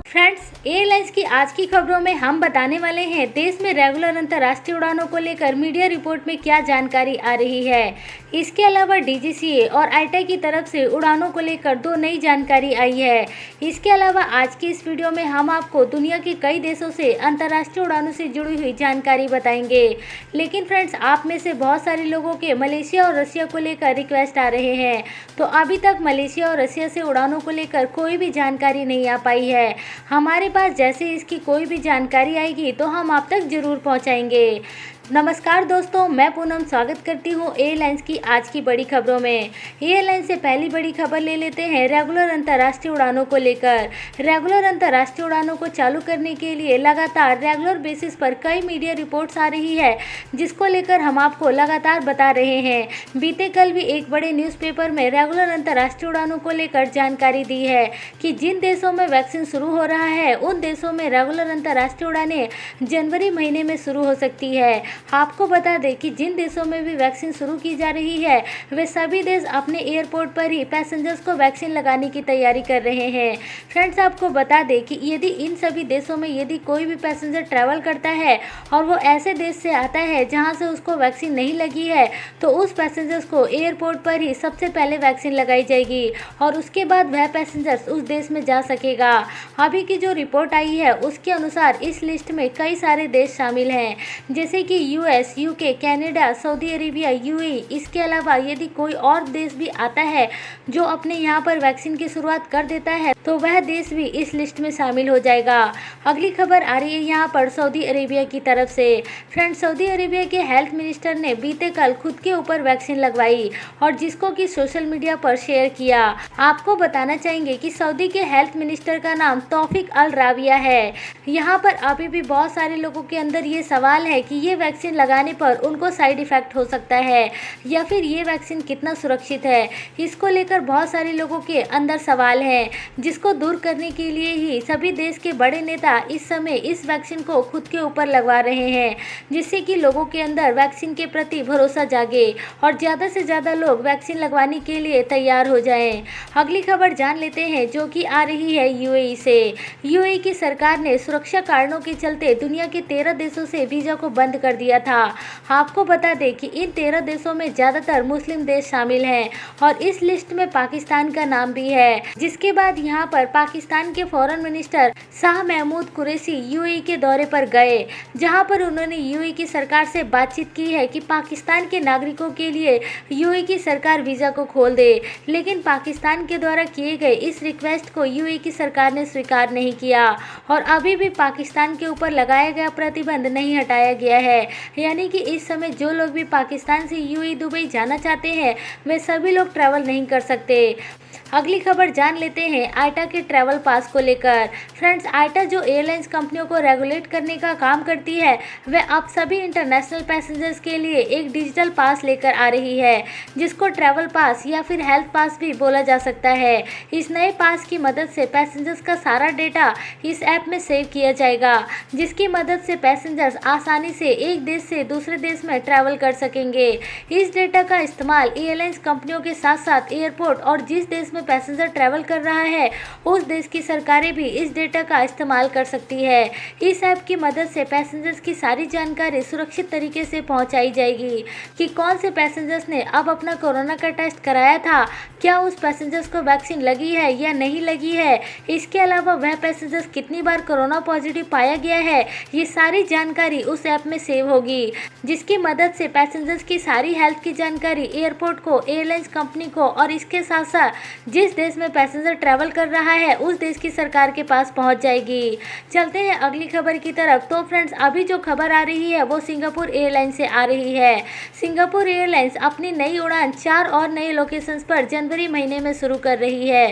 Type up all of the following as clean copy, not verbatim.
Friends, airlines की आज की खबरों में हम बताने वाले हैं देश में रेगुलर अंतर्राष्ट्रीय उड़ानों को लेकर मीडिया रिपोर्ट में क्या जानकारी आ रही है। इसके अलावा डीजीसीए और आईटा की तरफ से उड़ानों को लेकर 2 नई जानकारी आई है। इसके अलावा आज की इस वीडियो में हम आपको दुनिया के कई देशों से अंतर्राष्ट्रीय उड़ानों से जुड़ी हुई जानकारी बताएंगे। लेकिन फ्रेंड्स, आप में से बहुत सारे लोगों के मलेशिया और रसिया को लेकर रिक्वेस्ट आ रहे हैं, तो अभी तक मलेशिया और रसिया से उड़ानों को लेकर कोई भी जानकारी नहीं आ पाई है। हमारे पास जैसे इसकी कोई भी जानकारी आएगी तो हम आप तक जरूर पहुंचाएंगे। नमस्कार दोस्तों, मैं पूनम स्वागत करती हूं एयरलाइंस की आज की बड़ी खबरों में। एयरलाइंस से पहली बड़ी खबर ले लेते हैं रेगुलर अंतर्राष्ट्रीय उड़ानों को लेकर। रेगुलर अंतर्राष्ट्रीय उड़ानों को चालू करने के लिए लगातार रेगुलर बेसिस पर कई मीडिया रिपोर्ट्स आ रही है, जिसको लेकर हम आपको लगातार बता रहे हैं। बीते कल भी एक बड़े न्यूज़पेपर में रेगुलर अंतर्राष्ट्रीय उड़ानों को लेकर जानकारी दी है कि जिन देशों में वैक्सीन शुरू हो रहा है उन देशों में रेगुलर अंतर्राष्ट्रीय उड़ानें जनवरी महीने में शुरू हो सकती है। आपको बता दें कि जिन देशों में भी वैक्सीन शुरू की जा रही है वे सभी देश अपने एयरपोर्ट पर ही पैसेंजर्स को वैक्सीन लगाने की तैयारी कर रहे हैं। फ्रेंड्स, आपको बता दें कि यदि इन सभी देशों में यदि कोई भी पैसेंजर ट्रैवल करता है और वो ऐसे देश से आता है जहां से उसको वैक्सीन नहीं लगी है, तो उस पैसेंजर्स को एयरपोर्ट पर ही सबसे पहले वैक्सीन लगाई जाएगी और उसके बाद वह पैसेंजर्स उस देश में जा सकेगा। अभी की जो रिपोर्ट आई है उसके अनुसार इस लिस्ट में कई सारे देश शामिल हैं, जैसे कि US, UK, Canada, Saudi Arabia, UAE. इसके अलावा यदि कोई और देश भी आता है जो अपने यहाँ पर वैक्सीन की शुरुआत कर देता है तो वह देश भी इस लिस्ट में शामिल हो जाएगा। अगली खबर आ रही है यहाँ पर सऊदी अरेबिया की तरफ से। फ्रेंड्स, सऊदी अरेबिया के हेल्थ मिनिस्टर ने बीते कल खुद के ऊपर वैक्सीन लगवाई और जिसको कि सोशल मीडिया पर शेयर किया। आपको बताना चाहेंगे कि सऊदी के हेल्थ मिनिस्टर का नाम तौफीक अल राबिया है। यहाँ पर अभी भी बहुत सारे लोगों के अंदर ये सवाल है कि ये वैक्सीन लगाने पर उनको साइड इफेक्ट हो सकता है या फिर ये वैक्सीन कितना सुरक्षित है। इसको लेकर बहुत सारे लोगों के अंदर सवाल हैं, जिसको दूर करने के लिए ही सभी देश के बड़े नेता इस समय इस वैक्सीन को खुद के ऊपर लगवा रहे हैं, जिससे कि लोगों के अंदर वैक्सीन के प्रति भरोसा जागे और ज़्यादा से ज़्यादा लोग वैक्सीन लगवाने के लिए तैयार हो जाएं। अगली खबर जान लेते हैं जो कि आ रही है यूएई से। यूएई की सरकार ने सुरक्षा कारणों के चलते दुनिया के 13 देशों से वीज़ा को बंद कर दिया था। आपको बता दें कि इन 13 देशों में ज़्यादातर मुस्लिम देश शामिल हैं और इस लिस्ट में पाकिस्तान का नाम भी है। जिसके बाद यहाँ पर पाकिस्तान के foreign minister Shah Mahmood Qureshi UAE के दौरे पर गए, जहाँ पर उन्होंने यूएई की सरकार से बातचीत की है कि पाकिस्तान के नागरिकों के लिए यूएई की सरकार वीज़ा को खोल दे। लेकिन पाकिस्तान के द्वारा किए गए इस रिक्वेस्ट को यूएई की सरकार ने स्वीकार नहीं किया और अभी भी पाकिस्तान के ऊपर लगाया गया प्रतिबंध नहीं हटाया गया है। यानी कि इस समय जो लोग भी पाकिस्तान से यूएई, दुबई जाना चाहते हैं वे सभी लोग ट्रैवल नहीं कर सकते। अगली खबर जान लेते हैं आईटा के ट्रैवल पास को लेकर। फ्रेंड्स, आईटा जो एयरलाइंस कंपनियों को रेगुलेट करने का काम करती है वह अब सभी इंटरनेशनल पैसेंजर्स के लिए एक डिजिटल पास लेकर आ रही है, जिसको ट्रैवल पास या फिर हेल्थ पास भी बोला जा सकता है। इस नए पास की मदद से पैसेंजर्स का सारा डेटा इस ऐप में सेव किया जाएगा, जिसकी मदद से पैसेंजर्स आसानी से एक देश से दूसरे देश में ट्रैवल कर सकेंगे। इस डेटा का इस्तेमाल एयरलाइंस कंपनियों के साथ साथ एयरपोर्ट और जिस देश में पैसेंजर ट्रैवल कर रहा है उस देश की सरकारें भी इस डेटा का इस्तेमाल कर सकती है। इस ऐप की मदद से पैसेंजर्स की सारी जानकारी सुरक्षित तरीके से पहुंचाई जाएगी कि कौन से पैसेंजर्स ने अब अपना कोरोना का टेस्ट कराया था, क्या उस पैसेंजर्स को वैक्सीन लगी है या नहीं लगी है। इसके अलावा वह पैसेंजर्स कितनी बार कोरोना पॉजिटिव पाया गया है, ये सारी जानकारी उस ऐप में सेव होगी, जिसकी मदद से पैसेंजर्स की सारी हेल्थ की जानकारी एयरपोर्ट को, एयरलाइंस कंपनी को और इसके साथ साथ जिस देश में पैसेंजर ट्रैवल कर रहा है उस देश की सरकार के पास पहुंच जाएगी। चलते हैं अगली खबर की तरफ। तो फ्रेंड्स, अभी जो खबर आ रही है वो सिंगापुर एयरलाइंस से आ रही है। सिंगापुर एयरलाइंस अपनी नई उड़ान 4 और नए लोकेशंस पर जनवरी महीने में शुरू कर रही है।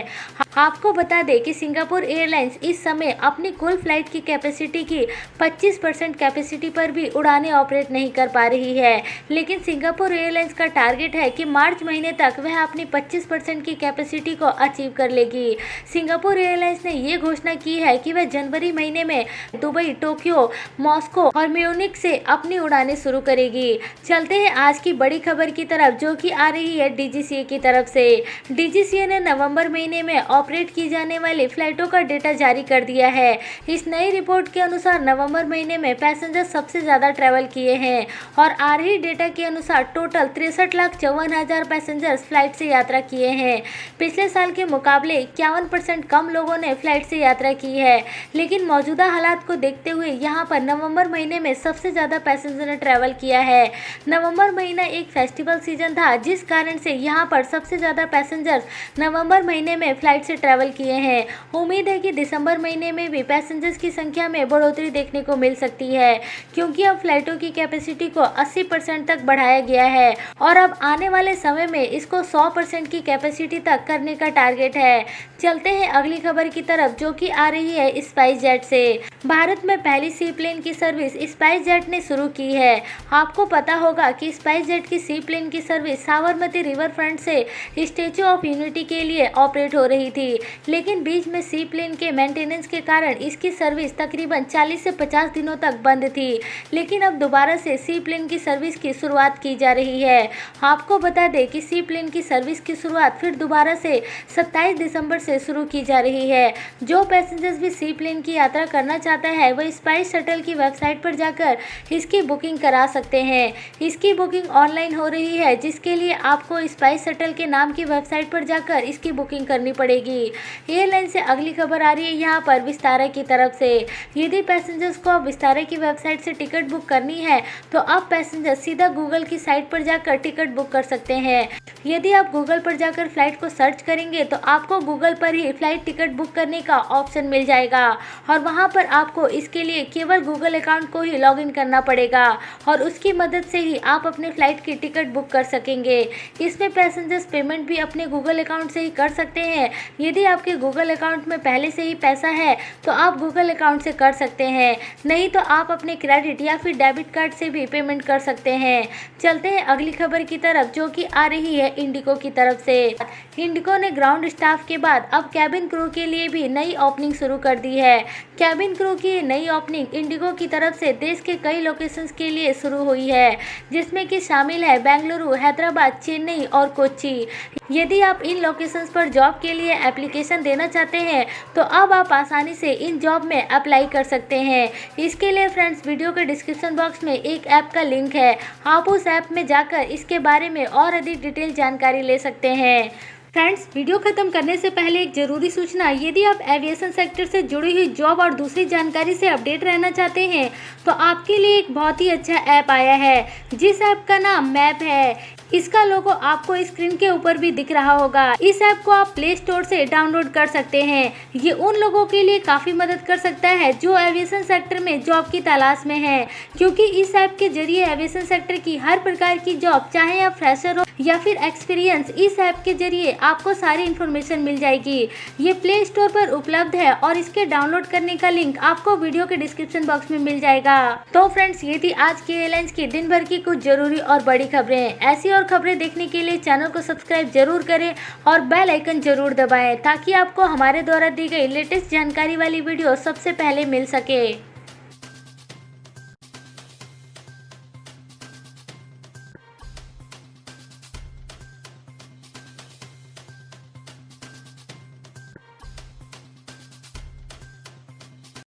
आपको बता दें कि सिंगापुर एयरलाइंस इस समय अपनी कुल फ्लाइट की कैपेसिटी की 25% कैपेसिटी पर भी उड़ानें ऑपरेट नहीं कर पा रही है, लेकिन सिंगापुर एयरलाइंस का टारगेट है कि मार्च महीने तक वह अपनी 25% की कैपेसिटी को अचीव कर लेगी। सिंगापुर एयरलाइंस ने ये घोषणा की है कि वह जनवरी महीने में दुबई, टोक्यो, मॉस्को और म्यूनिख से अपनी उड़ानें शुरू करेगी। चलते हैं आज की बड़ी खबर की तरफ, जो कि आ रही है डीजीसीए की तरफ से। डीजीसीए ने नवंबर महीने में ऑपरेट की जाने वाली फ्लाइटों का डेटा जारी कर दिया है। इस नई रिपोर्ट के अनुसार नवंबर महीने में पैसेंजर सबसे ज़्यादा ट्रैवल किए हैं और आ रही डेटा के अनुसार टोटल 63,54,000 पैसेंजर्स फ्लाइट से यात्रा किए हैं। पिछले साल के मुकाबले 51% कम लोगों ने फ्लाइट से यात्रा की है, लेकिन मौजूदा हालात को देखते हुए यहाँ पर नवंबर महीने में सबसे ज़्यादा पैसेंजर ने ट्रैवल किया है। नवंबर महीना एक फेस्टिवल सीजन था, जिस कारण से यहाँ पर सबसे ज़्यादा पैसेंजर्स नवंबर महीने में फ्लाइट से ट्रैवल किए हैं। उम्मीद है कि दिसंबर महीने में भी पैसेंजर्स की संख्या में बढ़ोतरी देखने को मिल सकती है, क्योंकि अब फ्लाइटों की कैपेसिटी को 80% तक बढ़ाया गया है और अब आने वाले समय में इसको 100% की कैपेसिटी तक करने का टारगेट है। चलते हैं अगली खबर की तरफ, जो कि आ रही है स्पाइस जेट से। भारत में पहली सी प्लेन की सर्विस स्पाइस जेट ने शुरू की है। आपको पता होगा कि स्पाइस जेट की सी प्लेन की सर्विस साबरमती रिवर फ्रंट से स्टैचू ऑफ यूनिटी के लिए ऑपरेट हो रही थी, लेकिन बीच में सी प्लेन के मेंटेनेंस के कारण इसकी सर्विस तकरीबन 40 से 50 दिनों तक बंद थी, लेकिन अब दोबारा से सी प्लेन की सर्विस की शुरुआत की जा रही है। आपको बता दें कि सी प्लेन की सर्विस की शुरुआत फिर दोबारा से 27 दिसंबर से शुरू की जा रही है। जो पैसेंजर्स भी सी प्लेन की यात्रा करना चाहता है वह स्पाइस शटल की वेबसाइट पर जाकर इसकी बुकिंग करा सकते हैं। इसकी बुकिंग ऑनलाइन हो रही है, जिसके लिए आपको स्पाइस शटल के नाम की वेबसाइट पर जाकर इसकी बुकिंग करनी पड़ेगी। एयरलाइन से अगली खबर आ रही है यहाँ पर विस्तारा की तरफ से। यदि पैसेंजर्स को अब विस्तारा की वेबसाइट से टिकट बुक करनी है तो अब पैसेंजर सीधा गूगल की साइट पर जाकर टिकट बुक कर सकते हैं। यदि आप गूगल पर जाकर फ्लाइट को सर्च करेंगे तो आपको गूगल पर ही फ्लाइट टिकट बुक करने का ऑप्शन मिल जाएगा और वहां पर आपको इसके लिए केवल गूगल अकाउंट को ही लॉगिन करना पड़ेगा और उसकी मदद से ही आप अपने फ्लाइट की टिकट बुक कर सकेंगे। इसमें पैसेंजर्स पेमेंट भी अपने गूगल अकाउंट से ही कर सकते हैं। यदि आपके गूगल अकाउंट में पहले से ही पैसा है तो आप गूगल अकाउंट से कर सकते हैं, नहीं तो आप अपने क्रेडिट या फिर डेबिट कार्ड से भी पेमेंट कर सकते हैं। चलते हैं अगली खबर की तरफ, जो कि आ रही है इंडिगो की तरफ से। इंडिगो ने ग्राउंड स्टाफ के बाद अब कैबिन क्रू के लिए भी नई ओपनिंग शुरू कर दी है। कैबिन क्रू की नई ओपनिंग इंडिगो की तरफ से देश के कई लोकेशंस के लिए शुरू हुई है, जिसमें कि शामिल है बेंगलुरु, हैदराबाद, चेन्नई और कोच्चि। यदि आप इन लोकेशंस पर जॉब के लिए एप्लीकेशन देना चाहते हैं तो अब आप आसानी से इन जॉब में अप्लाई कर सकते हैं। इसके लिए फ्रेंड्स, वीडियो के डिस्क्रिप्शन बॉक्स में एक ऐप का लिंक है, आप उस ऐप में जाकर इसके बारे में और अधिक डिटेल जानकारी ले सकते हैं। फ्रेंड्स, वीडियो खत्म करने से पहले एक जरूरी सूचना, यदि आप एविएशन सेक्टर से जुड़ी हुई जॉब और दूसरी जानकारी से अपडेट रहना चाहते हैं तो आपके लिए एक बहुत ही अच्छा ऐप आया है, जिस ऐप का नाम मैप है। इसका लोगो आपको स्क्रीन के ऊपर भी दिख रहा होगा। इस ऐप को आप प्ले स्टोर से डाउनलोड कर सकते हैं। ये उन लोगों के लिए काफ़ी मदद कर सकता है जो एविएशन सेक्टर में जॉब की तलाश में हैं, क्योंकि इस ऐप के जरिए एविएशन सेक्टर की हर प्रकार की जॉब, चाहे आप फ्रेशर हो या फिर एक्सपीरियंस, इस ऐप के जरिए आपको सारी इन्फॉर्मेशन मिल जाएगी। ये प्ले स्टोर पर उपलब्ध है और इसके डाउनलोड करने का लिंक आपको वीडियो के डिस्क्रिप्शन बॉक्स में मिल जाएगा। तो फ्रेंड्स, ये थी आज की एयरलाइंस की दिन भर की कुछ जरूरी और बड़ी खबरें। ऐसी और खबरें देखने के लिए चैनल को सब्सक्राइब जरूर करें और बेल आइकन जरूर दबाएं, ताकि आपको हमारे द्वारा दी गई लेटेस्ट जानकारी वाली वीडियो सबसे पहले मिल सके।